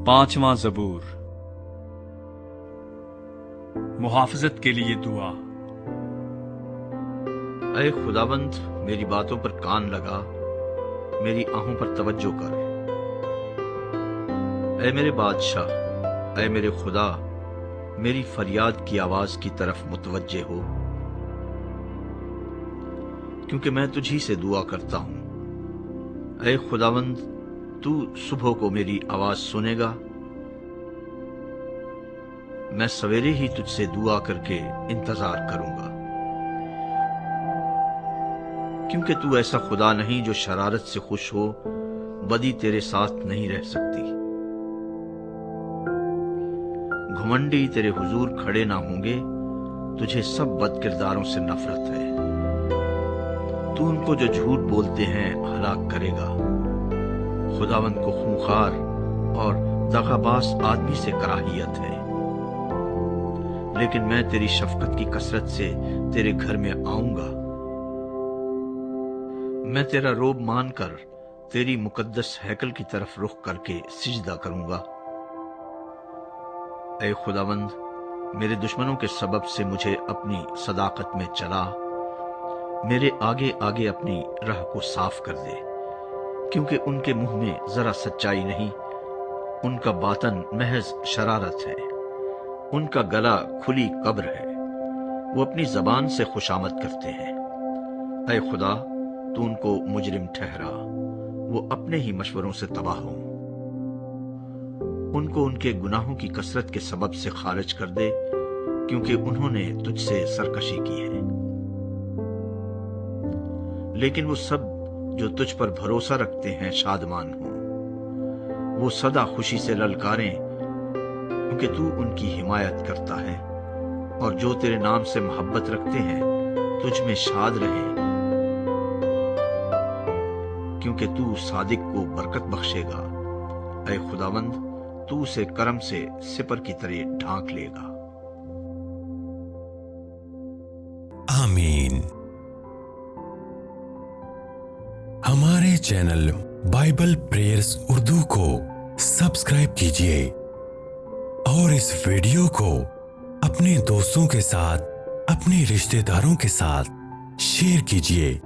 5واں زبور۔ محافظت کے لیے دعا۔ اے خداوند میری باتوں پر کان لگا، میری آہوں پر توجہ کر۔ اے میرے بادشاہ، اے میرے خدا، میری فریاد کی آواز کی طرف متوجہ ہو، کیونکہ میں تجھی سے دعا کرتا ہوں۔ اے خداوند، تو صبح کو میری آواز سنے گا۔ میں سویرے ہی تجھ سے دعا کر کے انتظار کروں گا، کیونکہ تو ایسا خدا نہیں جو شرارت سے خوش ہو، بدی تیرے ساتھ نہیں رہ سکتی۔ گھمنڈی تیرے حضور کھڑے نہ ہوں گے، تجھے سب بد کرداروں سے نفرت ہے۔ تو ان کو جو جھوٹ بولتے ہیں ہلاک کرے گا۔ خداوند کو خونخوار اور دغاباز آدمی سے کراہیت ہے، لیکن میں تیری شفقت کی کثرت سے تیرے گھر میں آؤں گا۔ میں تیرا روب مان کر تیری مقدس ہیکل کی طرف رخ کر کے سجدہ کروں گا۔ اے خداوند، میرے دشمنوں کے سبب سے مجھے اپنی صداقت میں چلا، میرے آگے آگے اپنی راہ کو صاف کر دے، کیونکہ ان کے منہ میں ذرا سچائی نہیں، ان کا باطن محض شرارت ہے، ان کا گلا کھلی قبر ہے، وہ اپنی زبان سے خوشامد کرتے ہیں۔ اے خدا، تو ان کو مجرم ٹھہرا، وہ اپنے ہی مشوروں سے تباہ ہوں۔ ان کو ان کے گناہوں کی کثرت کے سبب سے خارج کر دے، کیونکہ انہوں نے تجھ سے سرکشی کی ہے۔ لیکن وہ سب جو تجھ پر بھروسہ رکھتے ہیں شادمان ہوں، وہ سدا خوشی سے للکاریں، کیونکہ تو ان کی حمایت کرتا ہے، اور جو تیرے نام سے محبت رکھتے ہیں تجھ میں شاد رہیں، کیونکہ تو صادق کو برکت بخشے گا۔ اے خداوند، تو اسے کرم سے سپر کی طرح ڈھانک لے گا۔ آمین۔ ہمارے چینل بائبل پریئرز اردو کو سبسکرائب کیجیے اور اس ویڈیو کو اپنے دوستوں کے ساتھ، اپنے رشتہ داروں کے ساتھ شیئر کیجیے